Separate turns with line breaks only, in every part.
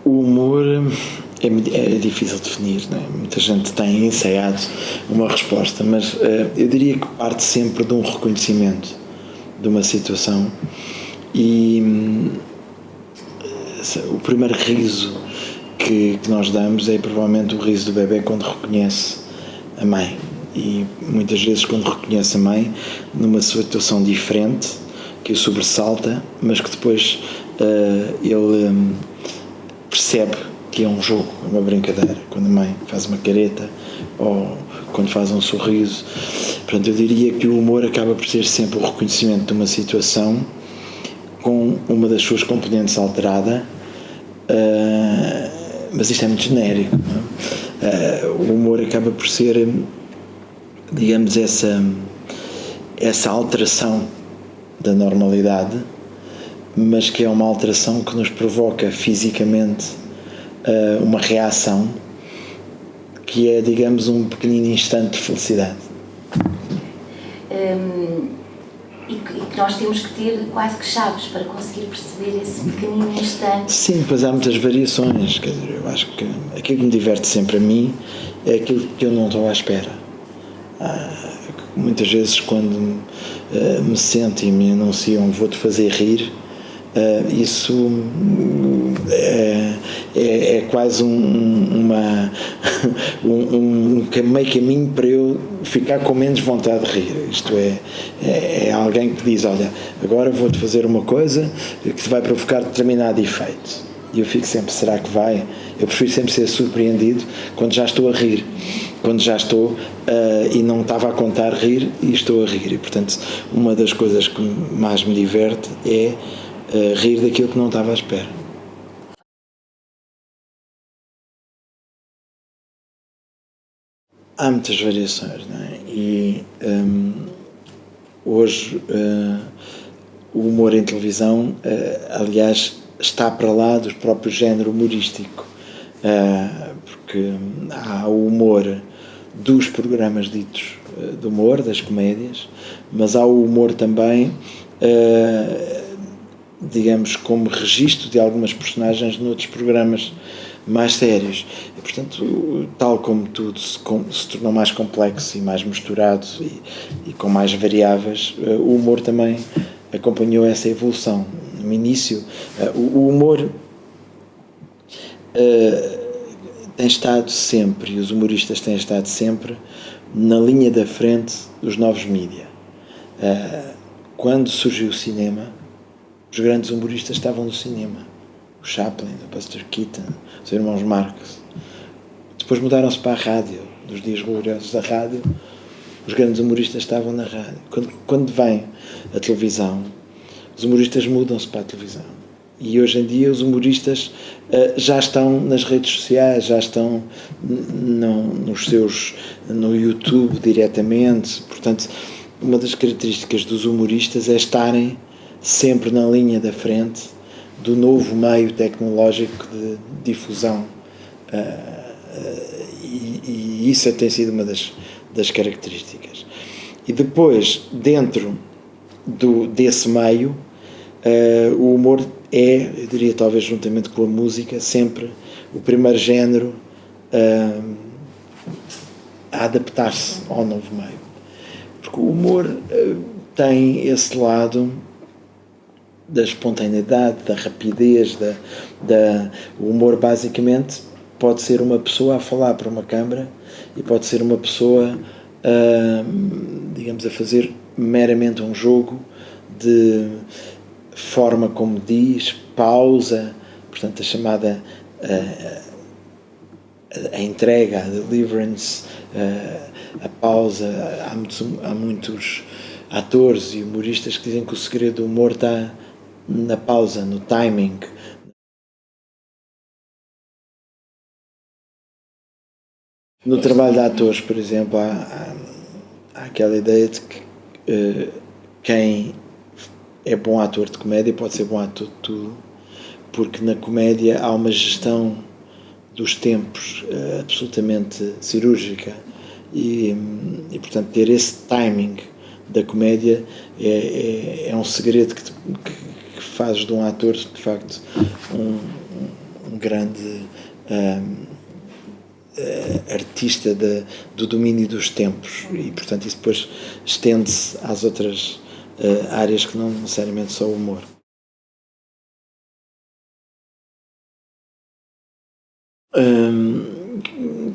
O humor é difícil de definir, não é? Muita gente tem ensaiado uma resposta, mas eu diria que parte sempre de um reconhecimento de uma situação e o primeiro riso que nós damos é provavelmente o riso do bebê quando reconhece a mãe, e muitas vezes quando reconhece a mãe numa situação diferente que o sobressalta, mas que depois ele percebe que é um jogo, é uma brincadeira, quando a mãe faz uma careta ou quando faz um sorriso. Portanto, eu diria que o humor acaba por ser sempre o reconhecimento de uma situação com uma das suas componentes alterada, mas isto é muito genérico, não é? O humor acaba por ser, digamos, essa alteração da normalidade, mas que é uma alteração que nos provoca fisicamente uma reação que é, digamos, um pequenino instante de felicidade.
E que nós temos que ter quase que chaves para conseguir perceber esse pequenino instante.
Sim, pois há muitas variações, quer dizer, eu acho que aquilo que me diverte sempre a mim é aquilo que eu não estou à espera. Muitas vezes quando me sentem e me anunciam vou-te fazer rir, isso é quase meio caminho para eu ficar com menos vontade de rir. Isto é alguém que diz, olha, agora vou-te fazer uma coisa que te vai provocar determinado efeito. E eu fico sempre, será que vai? Eu prefiro sempre ser surpreendido quando já estou a rir, quando já estou e não estava a contar rir e estou a rir. E, portanto, uma das coisas que mais me diverte é rir daquilo que não estava à espera. Há muitas variações, não é? E hoje o humor em televisão, aliás, está para lá do próprio género humorístico, porque há o humor dos programas ditos de humor, das comédias, mas há o humor também, digamos, como registro de algumas personagens noutros programas mais sérios. E, portanto, tal como tudo se tornou mais complexo e mais misturado e com mais variáveis, o humor também acompanhou essa evolução. No início, o humor tem estado sempre, e os humoristas têm estado sempre, na linha da frente dos novos mídia. Quando surgiu o cinema, os grandes humoristas estavam no cinema. O Chaplin, o Buster Keaton, os irmãos Marx. Depois mudaram-se para a rádio, dos dias gloriosos da rádio. Os grandes humoristas estavam na rádio. Quando vem a televisão, os humoristas mudam-se para a televisão. E hoje em dia os humoristas já estão nas redes sociais, já estão no YouTube diretamente. Portanto, uma das características dos humoristas é estarem sempre na linha da frente do novo meio tecnológico de difusão. E isso tem sido uma das características. E depois, dentro desse meio, o humor eu diria, talvez juntamente com a música, sempre o primeiro género a adaptar-se ao novo meio. Porque o humor tem esse lado da espontaneidade, da rapidez, o humor basicamente pode ser uma pessoa a falar para uma câmara e pode ser uma pessoa, digamos, a fazer meramente um jogo de forma como diz, pausa, portanto a chamada a entrega, a deliverance, a pausa. Há muitos atores e humoristas que dizem que o segredo do humor está na pausa, no timing. No trabalho de atores, por exemplo, há aquela ideia de que quem é bom ator de comédia, pode ser bom ator de tudo, porque na comédia há uma gestão dos tempos absolutamente cirúrgica e, portanto, ter esse timing da comédia é um segredo que faz de um ator, de facto, um grande artista do domínio dos tempos, e, portanto, isso depois estende-se às outras áreas que não necessariamente só o humor.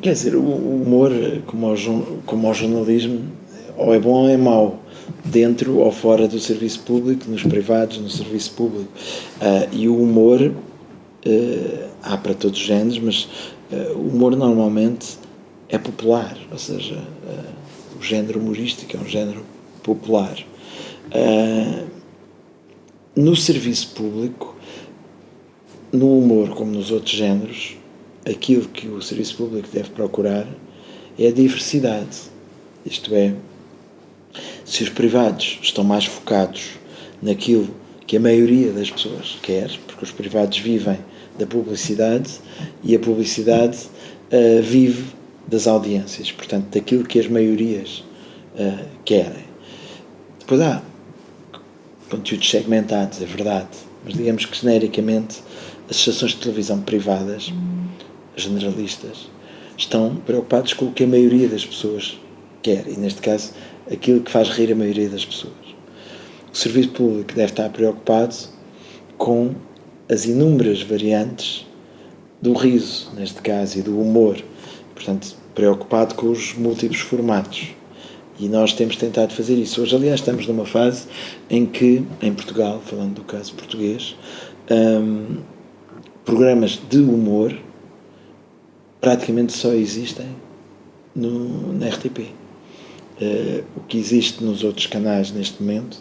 Quer dizer, o humor, como ao jornalismo, ou é bom ou é mau, dentro ou fora do serviço público, nos privados, no serviço público. E o humor, há para todos os géneros, mas o humor normalmente é popular, ou seja, o género humorístico é um género popular. No serviço público, no humor como nos outros géneros, aquilo que o serviço público deve procurar é a diversidade. Isto é, se os privados estão mais focados naquilo que a maioria das pessoas quer, porque os privados vivem da publicidade e a publicidade vive das audiências, portanto, daquilo que as maiorias querem. Depois há conteúdos segmentados, é verdade, mas digamos que genericamente as estações de televisão privadas, generalistas, estão preocupados com o que a maioria das pessoas quer, e neste caso aquilo que faz rir a maioria das pessoas. O serviço público deve estar preocupado com as inúmeras variantes do riso, neste caso, e do humor, portanto, preocupado com os múltiplos formatos. E nós temos tentado fazer isso. Hoje, aliás, estamos numa fase em que, em Portugal, falando do caso português, programas de humor praticamente só existem na RTP. O que existe nos outros canais neste momento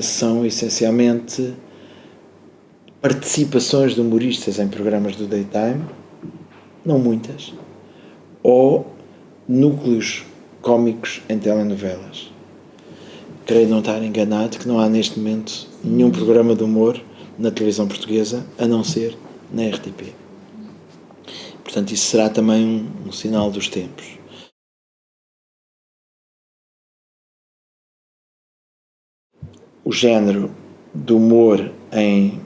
são essencialmente participações de humoristas em programas do daytime, não muitas, ou núcleos cómicos em telenovelas. Creio não estar enganado que não há neste momento nenhum programa de humor na televisão portuguesa, a não ser na RTP. Portanto, isso será também um sinal dos tempos. O género do humor em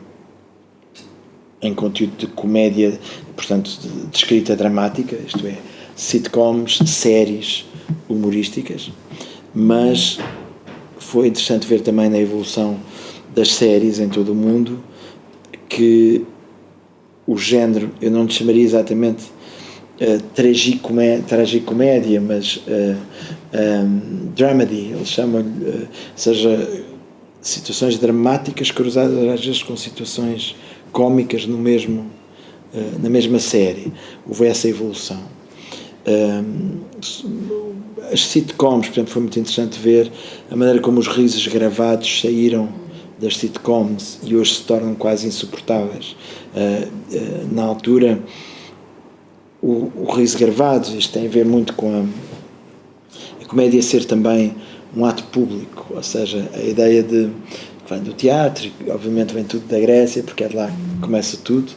conteúdo de comédia, portanto, de escrita dramática, isto é, sitcoms, séries humorísticas, mas foi interessante ver também na evolução das séries em todo o mundo que o género, eu não lhe chamaria exatamente tragicomédia, mas dramedy, eles chamam-lhe, ou seja, situações dramáticas cruzadas às vezes com situações cómicas na mesma série. Houve essa evolução. As sitcoms, portanto, foi muito interessante ver a maneira como os risos gravados saíram das sitcoms e hoje se tornam quase insuportáveis. Na altura, o riso gravado, isto tem a ver muito com a comédia ser também um ato público, ou seja, a ideia que vem do teatro, e obviamente vem tudo da Grécia, porque é de lá que começa tudo,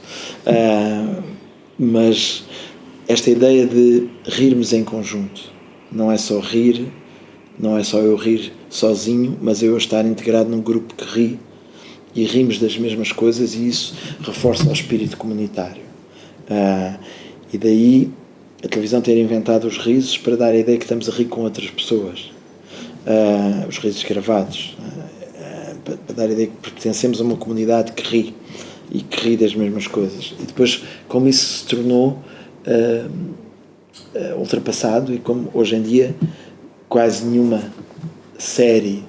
mas esta ideia de rirmos em conjunto, não é só rir, não é só eu rir sozinho, mas eu estar integrado num grupo que ri e rimos das mesmas coisas, e isso reforça o espírito comunitário. E daí a televisão ter inventado os risos para dar a ideia que estamos a rir com outras pessoas, os risos gravados, para dar a ideia que pertencemos a uma comunidade que ri e que ri das mesmas coisas. E depois, como isso se tornou ultrapassado, e como hoje em dia quase nenhuma série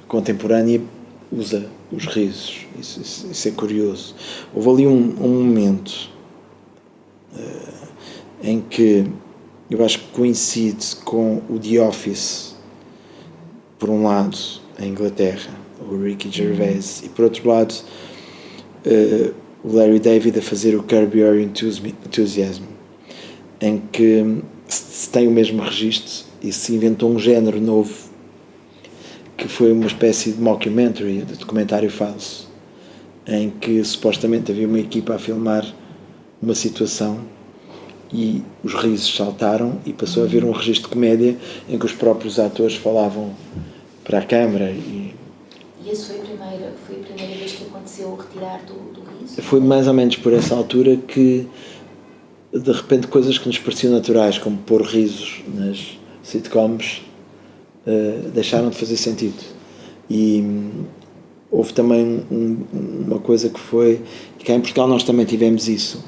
contemporânea usa os risos. Isso é curioso. Houve ali um momento em que eu acho que coincide com o The Office, por um lado, em Inglaterra, o Ricky Gervais, e por outro lado, o Larry David a fazer o Curb Your Enthusiasm, em que se tem o mesmo registro e se inventou um género novo que foi uma espécie de mockumentary, de documentário falso, em que supostamente havia uma equipa a filmar uma situação e os risos saltaram e passou a haver um registro de comédia em que os próprios atores falavam para a câmara.
E essa foi a primeira vez que aconteceu o retirar do riso?
Foi mais ou menos por essa altura que, de repente, coisas que nos pareciam naturais, como pôr risos nas sitcoms, deixaram de fazer sentido. E houve também uma coisa que foi, e cá em Portugal nós também tivemos isso,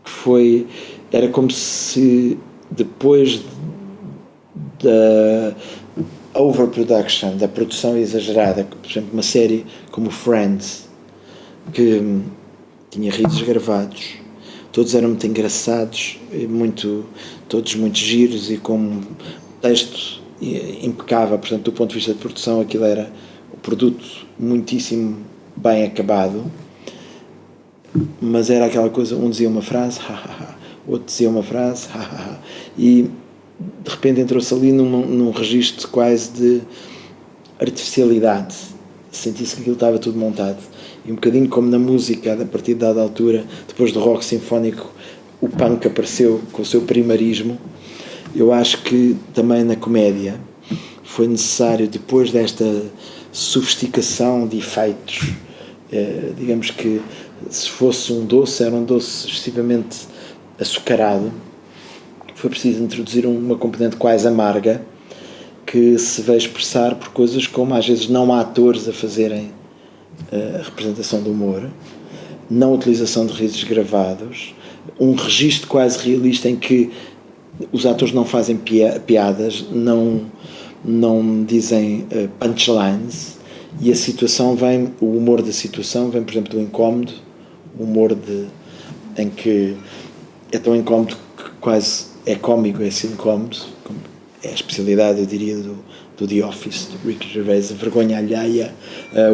que foi, era como se depois da overproduction, da produção exagerada, por exemplo, uma série como Friends, que tinha risos gravados, todos eram muito engraçados, todos muito giros e com texto impecável, portanto, do ponto de vista de produção, aquilo era o produto muitíssimo bem acabado, mas era aquela coisa, um dizia uma frase, outro dizia uma frase, e de repente entrou-se ali num registro quase de artificialidade, senti-se que aquilo estava tudo montado, e um bocadinho como na música, a partir de dada altura, depois do rock sinfónico, o punk apareceu com o seu primarismo. Eu acho que também na comédia foi necessário, depois desta sofisticação de efeitos, digamos que se fosse um doce, era um doce excessivamente açucarado, foi preciso introduzir uma componente quase amarga que se vê expressar por coisas como às vezes não há atores a fazerem a representação do humor, não utilização de risos gravados, um registro quase realista em que os atores não fazem piadas, não dizem punchlines, e a situação vem, o humor da situação vem, por exemplo, do incómodo, o humor em que é tão incómodo que quase é cómico esse incómodo, é a especialidade, eu diria, do The Office, do Ricky Gervais, a vergonha alheia,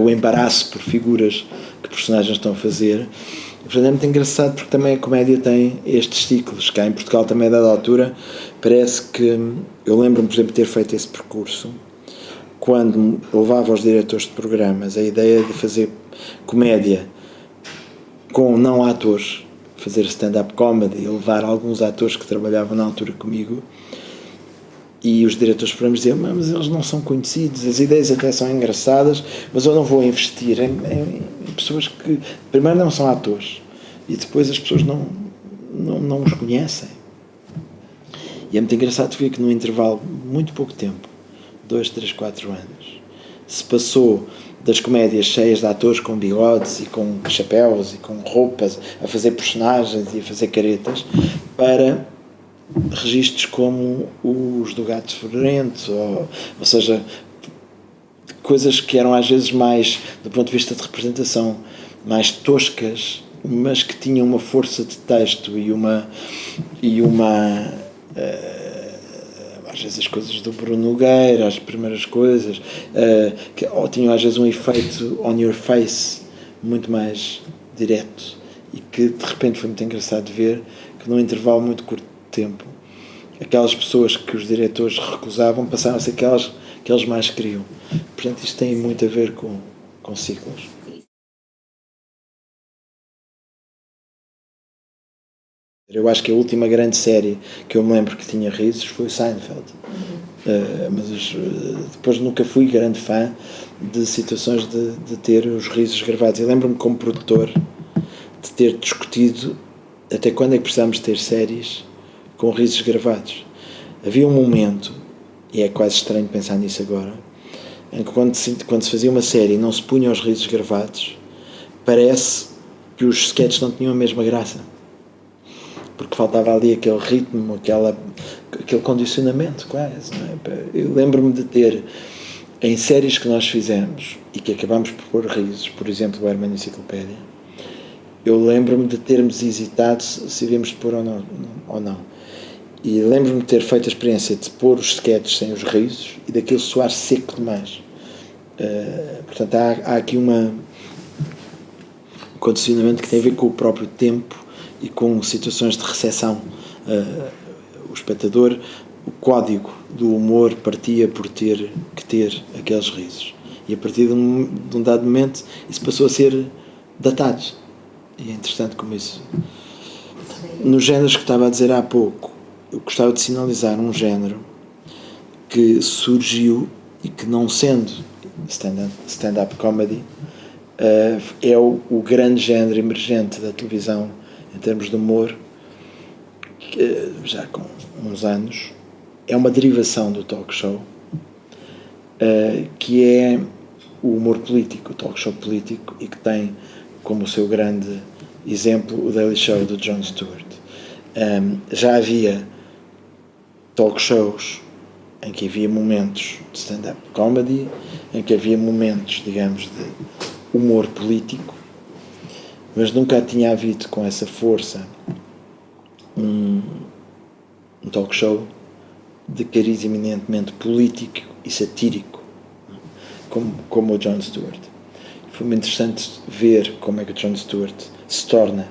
o embaraço por figuras que personagens estão a fazer. Portanto, é muito engraçado porque também a comédia tem estes ciclos. Cá em Portugal também, a dada altura, parece que... Eu lembro-me, por exemplo, de ter feito esse percurso quando levava aos diretores de programas a ideia de fazer comédia com não atores, fazer stand-up comedy, e levar alguns atores que trabalhavam na altura comigo, e os diretores de programas diziam, mas eles não são conhecidos, as ideias até são engraçadas, mas eu não vou investir em pessoas que primeiro não são atores e depois as pessoas não os conhecem. E é muito engraçado ver que num intervalo de muito pouco tempo, 2, 3, 4 anos, se passou das comédias cheias de atores com bigodes e com chapéus e com roupas a fazer personagens e a fazer caretas para registros como os do Gato Fedorento, ou seja, coisas que eram às vezes mais, do ponto de vista de representação, mais toscas, mas que tinham uma força de texto e uma às vezes as coisas do Bruno Nogueira, as primeiras coisas, que tinham às vezes um efeito on your face muito mais direto, e que de repente foi muito engraçado ver que num intervalo muito curto tempo, aquelas pessoas que os diretores recusavam passaram a ser aquelas que eles mais queriam. Portanto, isto tem muito a ver com ciclos. Eu acho que a última grande série que eu me lembro que tinha risos foi o Seinfeld. Mas depois nunca fui grande fã de situações de ter os risos gravados. Eu lembro-me como produtor de ter discutido até quando é que precisamos ter séries com risos gravados. Havia um momento, e é quase estranho pensar nisso agora, em que quando se fazia uma série e não se punha os risos gravados, parece que os sketches não tinham a mesma graça, porque faltava ali aquele ritmo, aquele condicionamento quase, não é? Eu lembro-me de ter, em séries que nós fizemos e que acabámos por pôr risos, por exemplo o Herman Enciclopédia, eu lembro-me de termos hesitado se iríamos pôr ou não. E lembro-me de ter feito a experiência de pôr os sketches sem os risos e daquilo soar seco demais. Portanto, há aqui um condicionamento que tem a ver com o próprio tempo e com situações de recepção. O espectador o código do humor partia por ter que ter aqueles risos. E a partir de um dado momento isso passou a ser datado. E é interessante como isso... Nos géneros que estava a dizer há pouco, eu gostava de sinalizar um género que surgiu e que, não sendo stand-up comedy, é o grande género emergente da televisão em termos de humor, que, já com uns anos, é uma derivação do talk show, que é o humor político, o talk show político, e que tem como seu grande exemplo o Daily Show do Jon Stewart. Já havia talk shows em que havia momentos de stand-up comedy, em que havia momentos, digamos, de humor político, mas nunca tinha havido com essa força um talk show de cariz eminentemente político e satírico, como o Jon Stewart. Foi muito interessante ver como é que o Jon Stewart se torna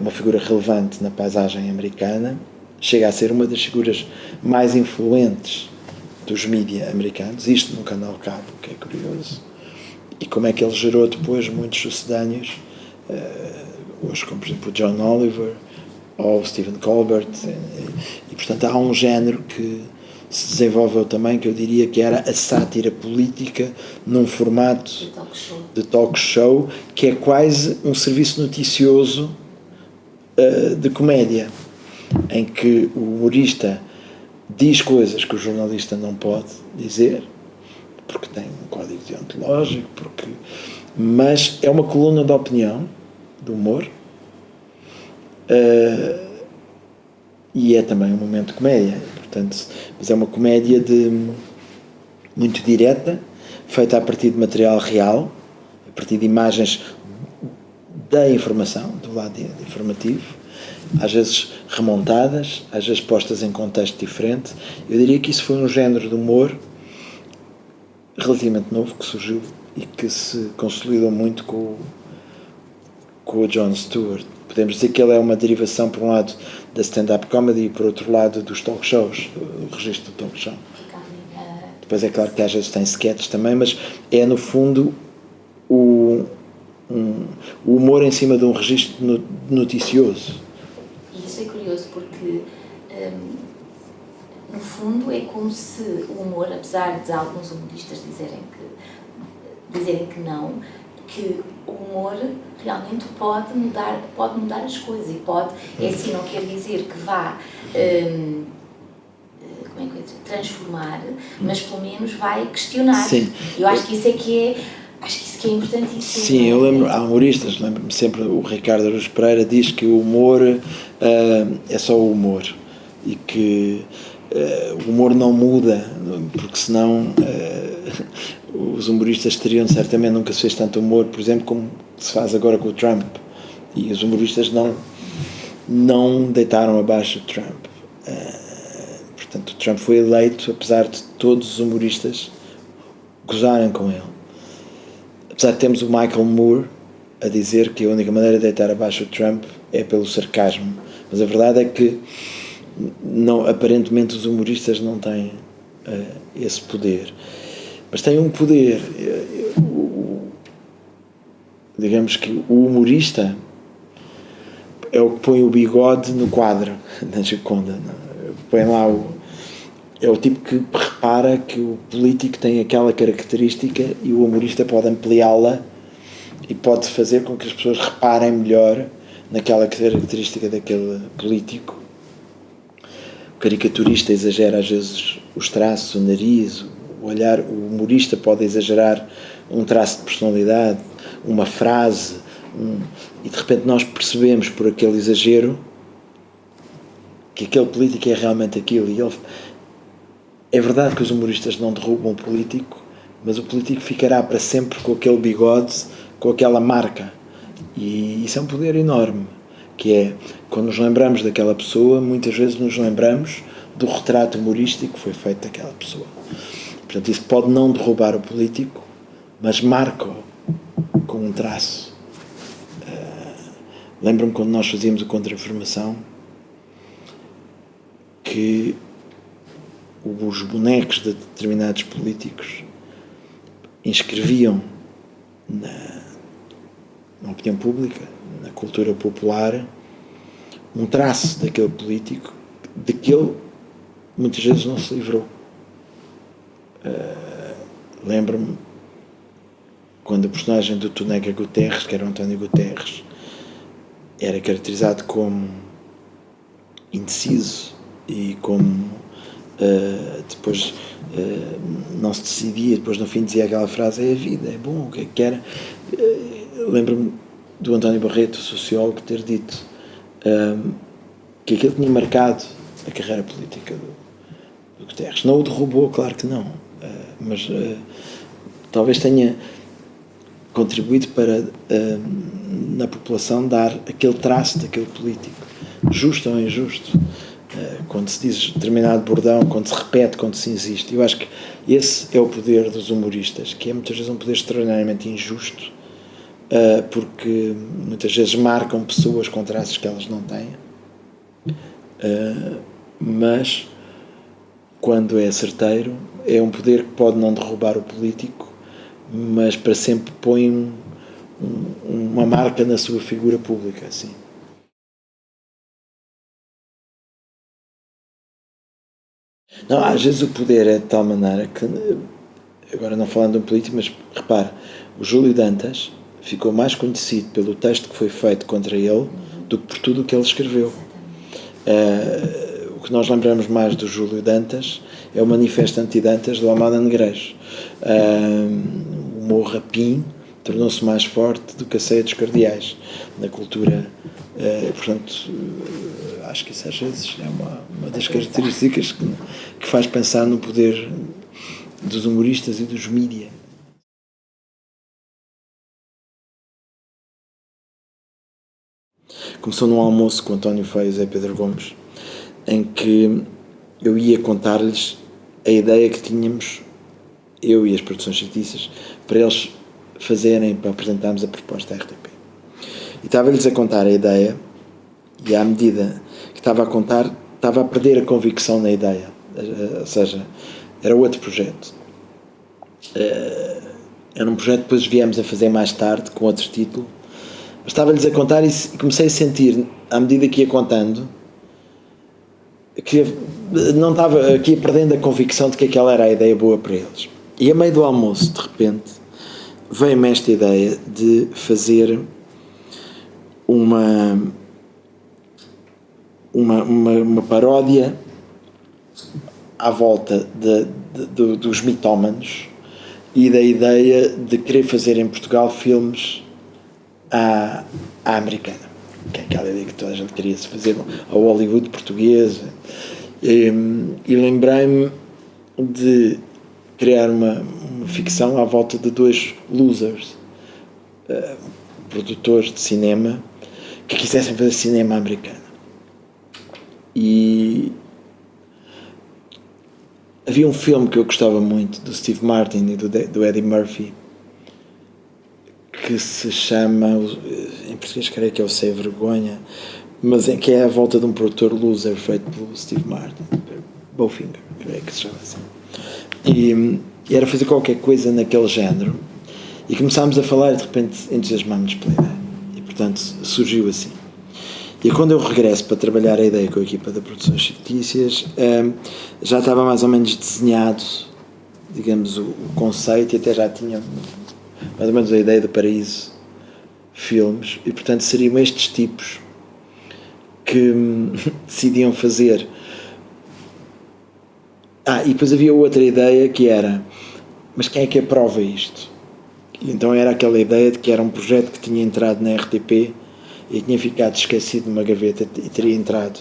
uma figura relevante na paisagem americana, chega a ser uma das figuras mais influentes dos mídia americanos, isto num canal cabo, que é curioso, e como é que ele gerou depois muitos sucedâneos, hoje como por exemplo o John Oliver ou o Stephen Colbert, e portanto há um género que se desenvolveu também, que eu diria que era a sátira política num formato de talk show, que é quase um serviço noticioso de comédia, em que o humorista diz coisas que o jornalista não pode dizer, porque tem um código deontológico, mas é uma coluna de opinião, de humor, e é também um momento de comédia, portanto, mas é uma comédia muito direta, feita a partir de material real, a partir de imagens da informação, do lado informativo, às vezes remontadas, às vezes postas em contexto diferente. Eu diria que isso foi um género de humor relativamente novo que surgiu e que se consolidou muito com o Jon Stewart. Podemos dizer que ele é uma derivação, por um lado, da stand-up comedy e, por outro lado, dos talk shows, o registro do talk show. Depois é claro que às vezes tem sketches também, mas é, no fundo, o humor em cima de um registro noticioso.
E isso é curioso porque, no fundo, é como se o humor, apesar de alguns humoristas dizerem que não, que o humor realmente pode mudar as coisas e pode, é assim, não quer dizer que vá transformar, mas pelo menos vai questionar.
Sim.
Eu acho que isso é importantíssimo.
Sim, eu lembro, há humoristas, lembro-me sempre, o Ricardo Araújo Pereira diz que o humor é só o humor e que o humor não muda, porque senão os humoristas teriam certamente, nunca se fez tanto humor, por exemplo, como se faz agora com o Trump, e os humoristas não deitaram abaixo o Trump. Portanto, o Trump foi eleito apesar de todos os humoristas gozarem com ele. Apesar de termos o Michael Moore a dizer que a única maneira de deitar abaixo o Trump é pelo sarcasmo, mas a verdade é que aparentemente os humoristas não têm esse poder, mas têm um poder. Digamos que o humorista é o que põe o bigode no quadro da Gioconda, põe lá é o tipo que repara que o político tem aquela característica e o humorista pode ampliá-la e pode fazer com que as pessoas reparem melhor naquela característica daquele político. O caricaturista exagera às vezes os traços, o nariz, o olhar. O humorista pode exagerar um traço de personalidade, uma frase, e de repente nós percebemos por aquele exagero que aquele político é realmente aquilo. E é verdade que os humoristas não derrubam o político, mas o político ficará para sempre com aquele bigode, com aquela marca. E isso é um poder enorme, que é, quando nos lembramos daquela pessoa, muitas vezes nos lembramos do retrato humorístico que foi feito daquela pessoa. Portanto, isso pode não derrubar o político, mas marca-o com um traço. Lembro-me quando nós fazíamos o Contra-Informação, que os bonecos de determinados políticos inscreviam na opinião pública, na cultura popular, um traço daquele político de que ele muitas vezes não se livrou. Lembro-me quando o personagem do Tonega Guterres, que era o António Guterres, era caracterizado como indeciso e como depois não se decidia, depois no fim dizia aquela frase: é a vida, é bom, o que é que era. Lembro-me do António Barreto, sociólogo, ter dito que aquilo tinha marcado a carreira política do Guterres. Não o derrubou, claro que não, mas talvez tenha contribuído para na população dar aquele traço daquele político, justo ou injusto, quando se diz determinado bordão, quando se repete, quando se insiste. Eu acho que esse é o poder dos humoristas, que é muitas vezes um poder extraordinariamente injusto, porque muitas vezes marcam pessoas com traços que elas não têm, mas quando é certeiro é um poder que pode não derrubar o político, mas para sempre põe uma marca na sua figura pública, assim. Não, às vezes o poder é de tal maneira que, agora não falando de um político, mas repare, o Júlio Dantas ficou mais conhecido pelo texto que foi feito contra ele do que por tudo o que ele escreveu. O que nós lembramos mais do Júlio Dantas é o Manifesto Anti-Dantas do Almada Negreiros. O Morrapim tornou-se mais forte do que a Ceia dos Cardeais na cultura. Portanto, acho que isso às vezes é uma das características que faz pensar no poder dos humoristas e dos mídia. Começou num almoço com o António Feio e Zé Pedro Gomes, em que eu ia contar-lhes a ideia que tínhamos, eu e as produções fictícias, para eles fazerem, para apresentarmos a proposta à RTP. E estava-lhes a contar a ideia, e à medida que estava a contar, estava a perder a convicção na ideia. Ou seja, era outro projeto. Era um projeto que depois viemos a fazer mais tarde, com outro título. Mas estava-lhes a contar e comecei a sentir, à medida que ia contando, que não estava aqui perdendo a convicção de que aquela era a ideia boa para eles. E a meio do almoço, de repente, veio-me esta ideia de fazer uma paródia à volta dos mitómanos e da ideia de querer fazer em Portugal filmes à americana, que é aquela ideia que toda a gente queria se fazer ao Hollywood português. E lembrei-me de criar uma ficção à volta de dois losers, produtores de cinema, que quisessem fazer cinema americano. E havia um filme que eu gostava muito, do Steve Martin e do Eddie Murphy, que se chama, em português creio que é o Sem Vergonha, mas que é à volta de um produtor loser feito pelo Steve Martin, Bowfinger, creio que se chama assim. E era fazer qualquer coisa naquele género, e começámos a falar e de repente entusiasmámos pela ideia, e portanto surgiu assim. E quando eu regresso para trabalhar a ideia com a equipa de produções fictícias, já estava mais ou menos desenhado, digamos, o conceito, e até já tinha mais ou menos a ideia do Paraíso Filmes, e portanto seriam estes tipos que decidiam fazer. E depois havia outra ideia que era: mas quem é que aprova isto? E então era aquela ideia de que era um projeto que tinha entrado na RTP e tinha ficado esquecido numa gaveta e teria entrado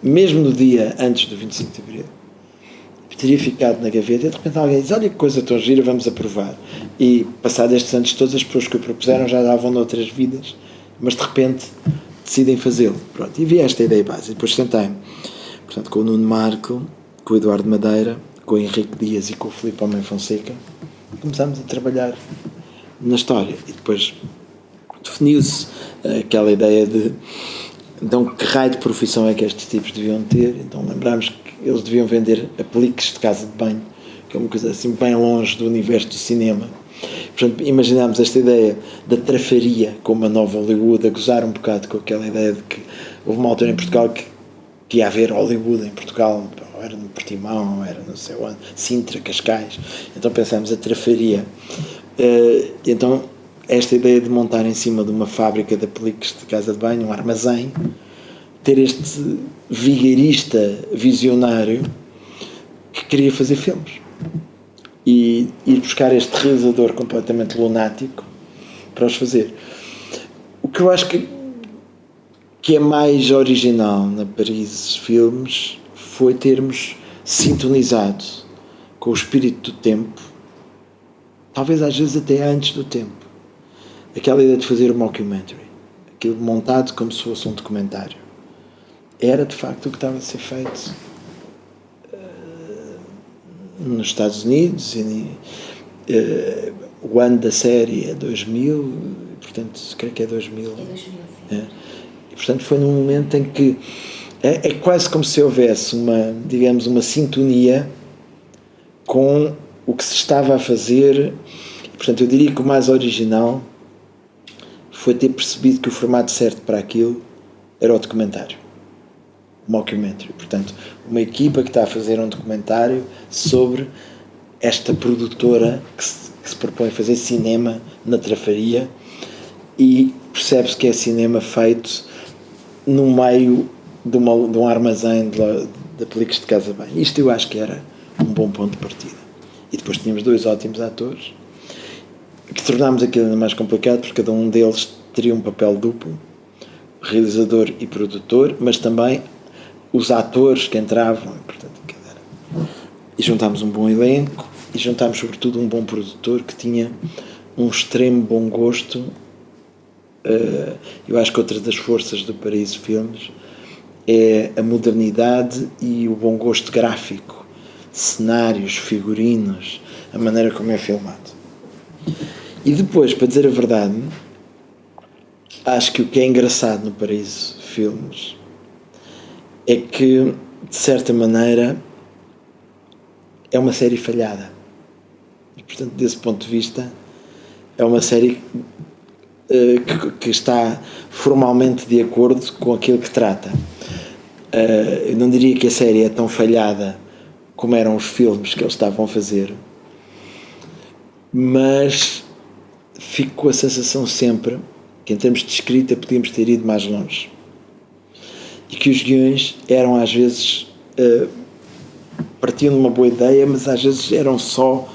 mesmo no dia antes do 25 de Abril, teria ficado na gaveta, e de repente alguém diz: olha que coisa tão gira, vamos aprovar. E passados estes anos todas as pessoas que o propuseram já davam noutras vidas, mas de repente decidem fazê-lo. Pronto, e vi esta ideia básica. Depois tentei, portanto, com o Nuno Marco, com o Eduardo Madeira, com o Henrique Dias e com o Filipe Homem Fonseca, começámos a trabalhar na história, e depois definiu-se aquela ideia de então que raio de profissão é que estes tipos deviam ter. Então lembrámos que eles deviam vender apliques de casa de banho, que é uma coisa assim bem longe do universo do cinema. Portanto, imaginámos esta ideia da trafaria como a nova Hollywood, a gozar um bocado com aquela ideia de que houve uma altura em Portugal que ia haver Hollywood em Portugal, ou era no Portimão, ou era não sei onde, Sintra, Cascais. Então pensámos a trafaria. Então esta ideia de montar em cima de uma fábrica de apliques de casa de banho, um armazém, ter este vigarista visionário que queria fazer filmes e ir buscar este realizador completamente lunático para os fazer. O que eu acho que é mais original na Paris Filmes foi termos sintonizado com o espírito do tempo, talvez às vezes até antes do tempo. Aquela ideia de fazer um mockumentary, aquilo montado como se fosse um documentário, era de facto o que estava a ser feito nos Estados Unidos. O ano da série é 2000, portanto creio que é 2000.
É 2000, sim.
E portanto foi num momento em que é quase como se houvesse uma sintonia com o que se estava a fazer. Portanto, eu diria que o mais original foi ter percebido que o formato certo para aquilo era o documentário, o mockumentary. Portanto, uma equipa que está a fazer um documentário sobre esta produtora que se propõe a fazer cinema na trafaria, e percebe-se que é cinema feito no meio de um armazém de apliques de casa bem. Isto eu acho que era um bom ponto de partida. E depois tínhamos 2 ótimos atores, que tornámos aquilo ainda mais complicado, porque cada um deles teria um papel duplo, realizador e produtor, mas também os atores que entravam, portanto, e juntámos um bom elenco, e juntámos sobretudo um bom produtor que tinha um extremo bom gosto. Eu acho que outra das forças do Paris Filmes é a modernidade e o bom gosto gráfico, cenários, figurinos, a maneira como é filmado. E depois, para dizer a verdade, acho que o que é engraçado no Paris Filmes é que, de certa maneira, é uma série falhada. E, portanto, desse ponto de vista, é uma série que está formalmente de acordo com aquilo que trata. Eu não diria que a série é tão falhada como eram os filmes que eles estavam a fazer, mas fico com a sensação sempre que, em termos de escrita, podíamos ter ido mais longe, e que os guiões eram às vezes partiam de uma boa ideia, mas às vezes eram só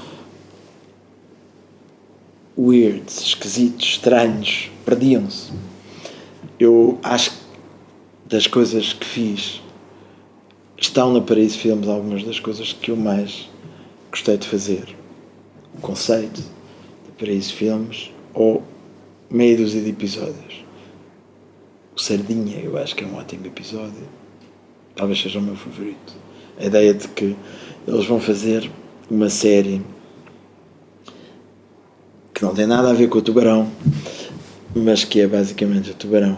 weird, esquisitos, estranhos, perdiam-se. Eu acho que das coisas que fiz estão na Paris Filmes algumas das coisas que eu mais gostei de fazer. O conceito de Paris Filmes, ou meia dúzia de episódios. O Sardinha, eu acho que é um ótimo episódio, talvez seja o meu favorito. A ideia de que eles vão fazer uma série que não tem nada a ver com o Tubarão, mas que é basicamente o Tubarão,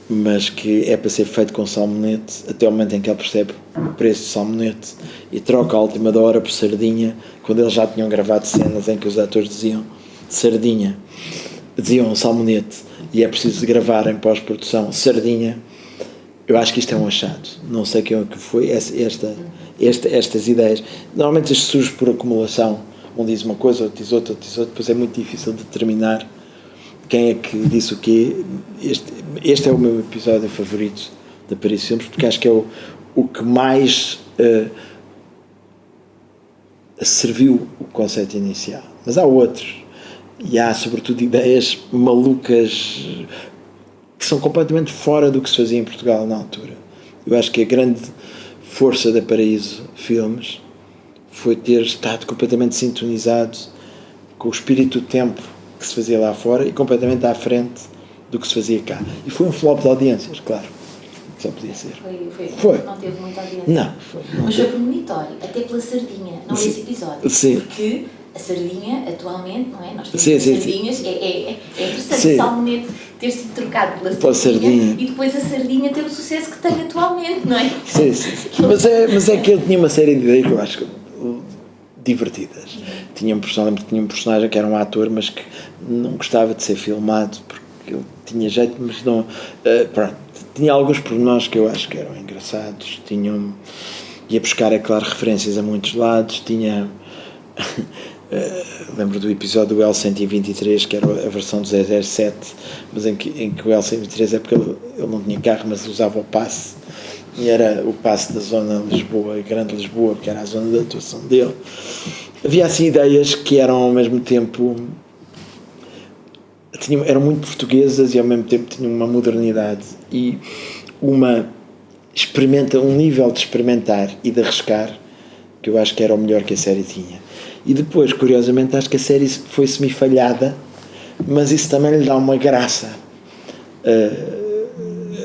mas que é para ser feito com salmonete, até o momento em que ele percebe o preço de salmonete e troca a última da hora por Sardinha, quando eles já tinham gravado cenas em que os atores diziam Sardinha, diziam salmonete, e é preciso gravar em pós-produção Sardinha. Eu acho que isto é um achado. Não sei quem é que foi estas ideias. Normalmente isto surge por acumulação. Um diz uma coisa, outro diz outra, depois é muito difícil determinar quem é que disse o quê. Este é o meu episódio favorito da Paris Filmes, porque acho que é o que mais serviu o conceito inicial. Mas há outros, e há sobretudo ideias malucas que são completamente fora do que se fazia em Portugal na altura. Eu acho que a grande força da Paraíso Filmes foi ter estado completamente sintonizado com o espírito do tempo que se fazia lá fora e completamente à frente do que se fazia cá. E foi um flop de audiências, claro. Só podia ser.
Foi. Não teve muita audiência.
Não.
Mas foi premonitório, até pela Sardinha, não esse episódio.
Sim.
Porque A sardinha, atualmente, não é? Nós temos
Sim,
sardinhas, é interessante o salmonete ter sido trocado pela
sardinha
e depois a sardinha ter o sucesso que tem atualmente, não é?
Sim. Mas é que ele tinha uma série de ideias que eu acho divertidas. Tinha um personagem que era um ator, mas que não gostava de ser filmado porque ele tinha jeito, mas não. Pronto, tinha alguns pormenores que eu acho que eram engraçados. Ia buscar, é claro, referências a muitos lados. Tinha. Lembro do episódio do L123, que era a versão do 007, mas em que o L123 é porque ele não tinha carro, mas usava o passe, e era o passe da zona de Lisboa, Grande Lisboa, que era a zona de atuação dele. Havia assim ideias que eram ao mesmo tempo eram muito portuguesas e ao mesmo tempo tinham uma modernidade e um nível de experimentar e de arriscar que eu acho que era o melhor que a série tinha. E depois, curiosamente, acho que a série foi semi-falhada, mas isso também lhe dá uma graça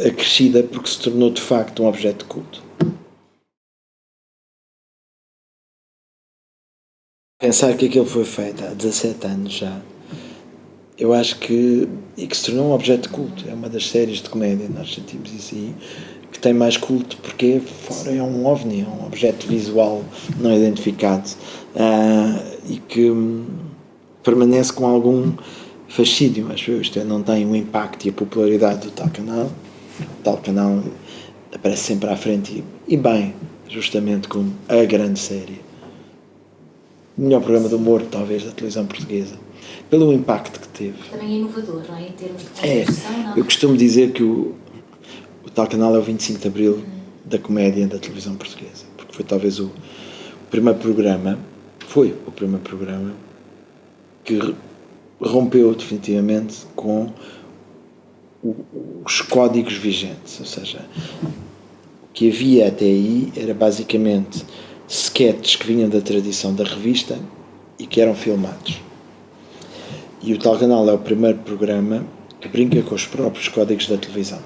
acrescida, porque se tornou de facto um objeto de culto. Pensar que aquilo foi feito há 17 anos já, eu acho que se tornou um objeto de culto. É uma das séries de comédia, nós sentimos isso aí, que tem mais culto porque fora é um OVNI, é um objeto visual não identificado, e que permanece com algum fascínio, acho eu. Isto não tem o impacto e a popularidade do tal canal. O tal canal aparece sempre à frente e bem, justamente como a grande série, o melhor programa de humor talvez da televisão portuguesa, pelo impacto que teve.
Também é inovador, não é? Em termos de construção, não?
Eu costumo dizer que o tal canal é o 25 de Abril da comédia da televisão portuguesa, porque foi talvez o primeiro programa que rompeu definitivamente com os códigos vigentes, ou seja, o que havia até aí era basicamente sketches que vinham da tradição da revista e que eram filmados. E o tal canal é o primeiro programa que brinca com os próprios códigos da televisão,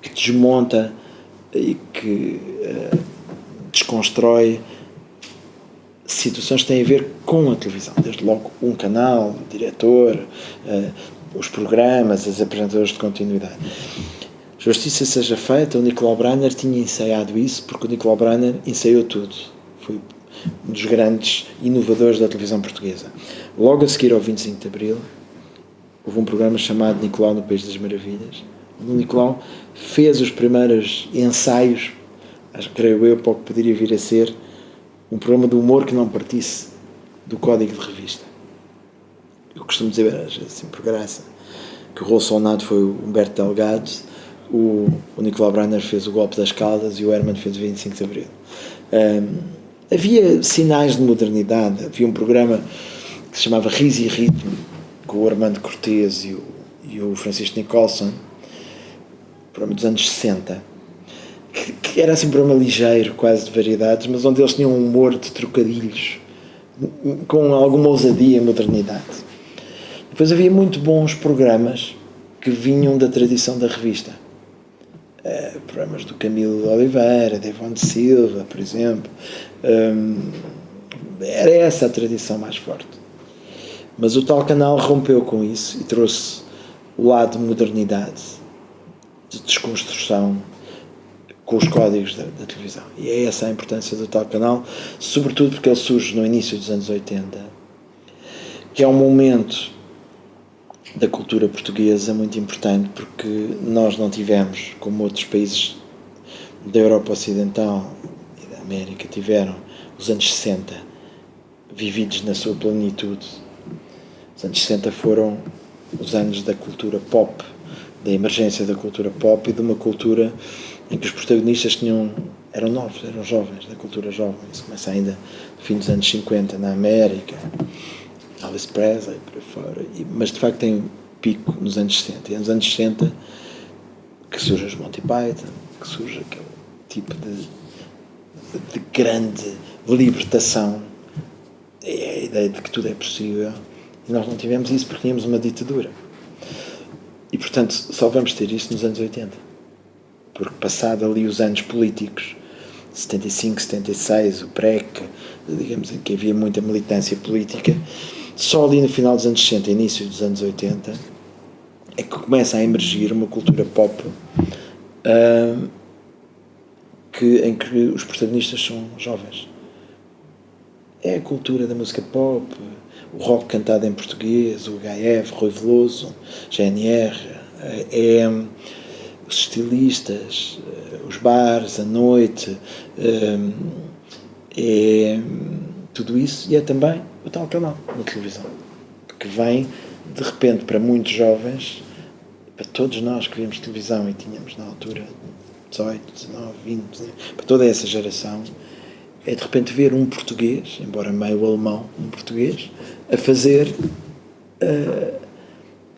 que desmonta e que desconstrói situações que têm a ver com a televisão, desde logo um canal, o diretor, os programas, os apresentadores de continuidade. Justiça seja feita, o Nicolau Breiner tinha ensaiado isso, porque o Nicolau Breiner ensaiou tudo. Foi um dos grandes inovadores da televisão portuguesa. Logo a seguir ao 25 de Abril, houve um programa chamado Nicolau no País das Maravilhas. O Nicolau fez os primeiros ensaios, creio eu, para o que poderia vir a ser um programa de humor que não partisse do código de revista. Eu costumo dizer, assim, por graça, que o rolo sonado foi o Humberto Delgado, o Nicolau Breiner fez o Golpe das Caldas e o Herman fez o 25 de Abril. Havia sinais de modernidade. Havia um programa que se chamava Riso e Ritmo, com o Armando Cortês e o Francisco Nicholson, programa dos anos 60, que era assim um programa ligeiro, quase de variedades, mas onde eles tinham um humor de trocadilhos, com alguma ousadia e modernidade. Depois havia muito bons programas que vinham da tradição da revista. Programas do Camilo de Oliveira, de Ivone de Silva, por exemplo. Era essa a tradição mais forte. Mas o tal canal rompeu com isso e trouxe o lado de modernidade, de desconstrução, com os códigos da televisão. E é essa a importância do tal canal, sobretudo porque ele surge no início dos anos 80, que é um momento da cultura portuguesa muito importante, porque nós não tivemos, como outros países da Europa Ocidental e da América tiveram, os anos 60 vividos na sua plenitude. Os anos 60 foram os anos da cultura pop, da emergência da cultura pop e de uma cultura em que os protagonistas eram novos, eram jovens, da cultura jovem. Isso começa ainda no fim dos anos 50 na América, Elvis Presley, por aí fora, mas de facto tem um pico nos anos 60. E é nos anos 60 que surge os Monty Python, que surge aquele tipo de grande libertação, é a ideia de que tudo é possível. E nós não tivemos isso porque tínhamos uma ditadura. E portanto só vamos ter isso nos anos 80. Porque passado ali os anos políticos 75, 76, o PREC, digamos que havia muita militância política. Só ali no final dos anos 60, início dos anos 80, é que começa a emergir uma cultura pop em que os protagonistas são jovens. É a cultura da música pop, o rock cantado em português, o HF, Rui Veloso, GNR, os estilistas, os bares, a noite, tudo isso, e é também o tal canal na televisão, que vem de repente para muitos jovens, para todos nós que vimos televisão e tínhamos na altura 18, 19, 20, para toda essa geração, é de repente ver um português, embora meio alemão, um português, a fazer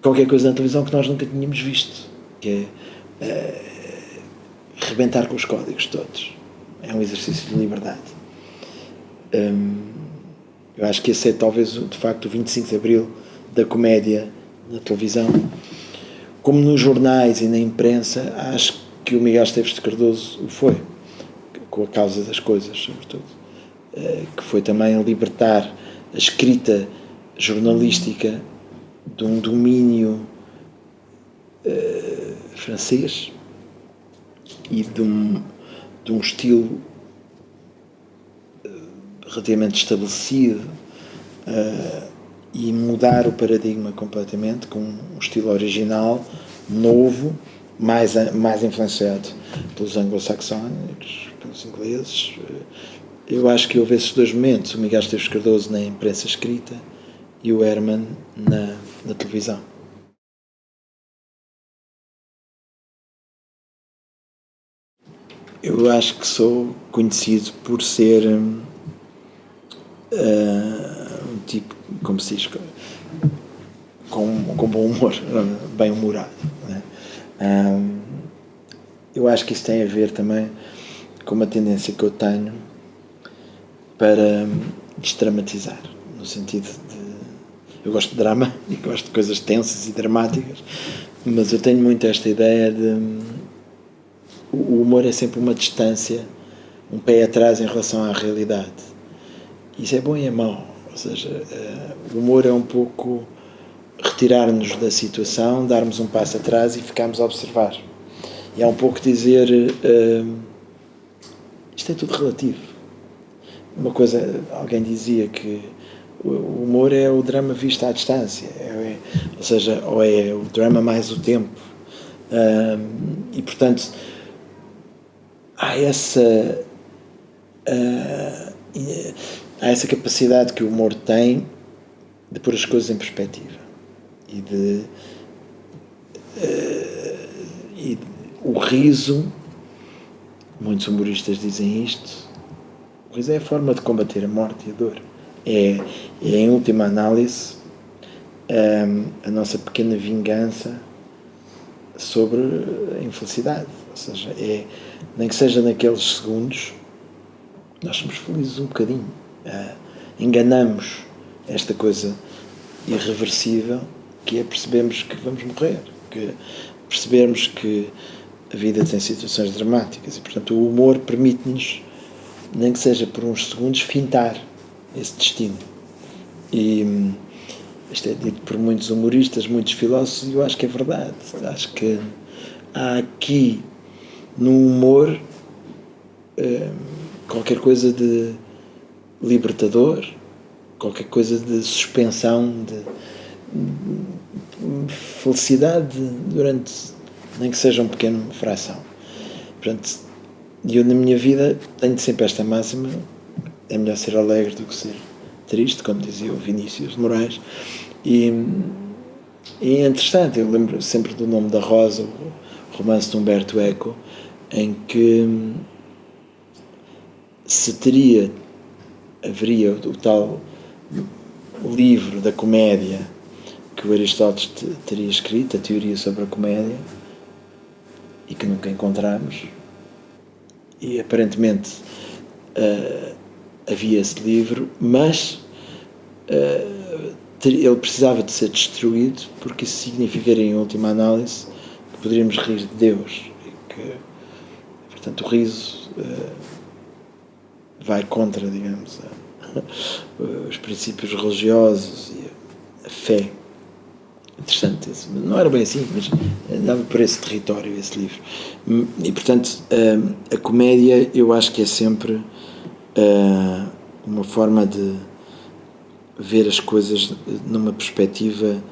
qualquer coisa na televisão que nós nunca tínhamos visto, que é rebentar com os códigos todos. É um exercício de liberdade. Eu acho que esse é talvez, de facto, o 25 de Abril da comédia na televisão. Como nos jornais e na imprensa, acho que o Miguel Esteves de Cardoso o foi, com a causa das coisas, sobretudo. Que foi também libertar a escrita jornalística de um domínio francês e de um estilo relativamente estabelecido, e mudar o paradigma completamente com um estilo original, novo, mais influenciado pelos anglo-saxónicos, pelos ingleses. Eu acho que houve esses dois momentos, o Miguel Esteves Cardoso na imprensa escrita e o Herman na televisão. Eu acho que sou conhecido por ser um tipo, como se diz, com bom humor, bem humorado, né? Eu acho que isso tem a ver também com uma tendência que eu tenho para desdramatizar, no sentido de... Eu gosto de drama e gosto de coisas tensas e dramáticas, mas eu tenho muito esta ideia de... O humor é sempre uma distância, um pé atrás em relação à realidade. Isso é bom e é mau. Ou seja, o humor é um pouco retirar-nos da situação, darmos um passo atrás e ficarmos a observar. E é um pouco dizer, isto é tudo relativo. Uma coisa, alguém dizia que o humor é o drama visto à distância, ou seja, ou é o drama mais o tempo. E portanto, há essa capacidade que o humor tem de pôr as coisas em perspectiva e o riso, muitos humoristas dizem isto, o riso é a forma de combater a morte e a dor, é em última análise a nossa pequena vingança sobre a infelicidade, ou seja, nem que seja naqueles segundos nós somos felizes um bocadinho, enganamos esta coisa irreversível que é percebermos que vamos morrer, que percebermos que a vida tem situações dramáticas e, portanto, o humor permite-nos, nem que seja por uns segundos, fintar esse destino. E isto é dito por muitos humoristas, muitos filósofos, e eu acho que é verdade. Acho que há aqui, no humor, qualquer coisa de libertador, qualquer coisa de suspensão, de felicidade durante, nem que seja uma pequena fração. Portanto, eu na minha vida tenho sempre esta máxima: é melhor ser alegre do que ser triste, como dizia o Vinícius de Moraes. E é interessante, eu lembro sempre do Nome da Rosa, o romance de Humberto Eco, em que haveria o tal livro da comédia que o Aristóteles teria escrito, a teoria sobre a comédia, e que nunca encontramos, e aparentemente havia esse livro, mas ele precisava de ser destruído, porque isso significaria, em última análise, que poderíamos rir de Deus, e que, portanto, o riso vai contra, digamos, os princípios religiosos e a fé. Interessante isso. Não era bem assim, mas andava por esse território, esse livro. E, portanto, a comédia, eu acho que é sempre uma forma de ver as coisas numa perspectiva.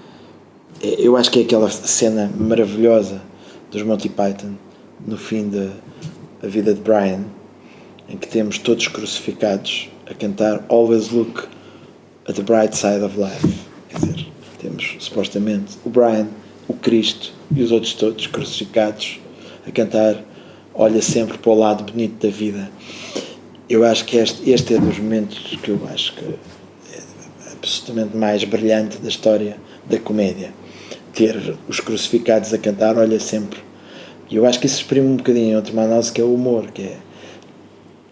Eu acho que é aquela cena maravilhosa dos Monty Python, no fim da vida de Brian, em que temos todos crucificados a cantar Always Look at the Bright Side of Life. Quer dizer, temos supostamente o Brian, o Cristo e os outros todos crucificados a cantar Olha sempre para o lado bonito da vida. Eu acho que este é dos momentos que eu acho que é absolutamente mais brilhante da história da comédia. Ter os crucificados a cantar Olha sempre. E eu acho que isso exprime um bocadinho outra análise, que é o humor, que é,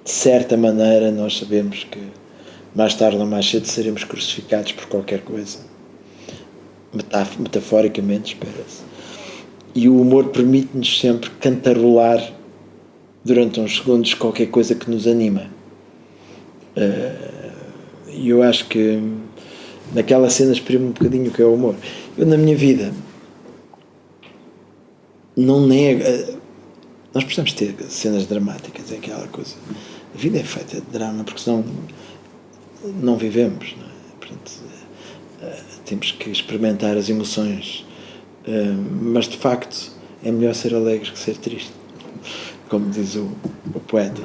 de certa maneira, nós sabemos que mais tarde ou mais cedo seremos crucificados por qualquer coisa. Metaforicamente, espera-se. E o humor permite-nos sempre cantarolar durante uns segundos qualquer coisa que nos anima. E eu acho que naquela cena exprime um bocadinho o que é o humor. Eu, na minha vida, não nego. Nós precisamos ter cenas dramáticas, é aquela coisa. A vida é feita de drama, porque senão não vivemos, não é? Portanto, temos que experimentar as emoções, mas de facto é melhor ser alegre que ser triste, como diz o poeta.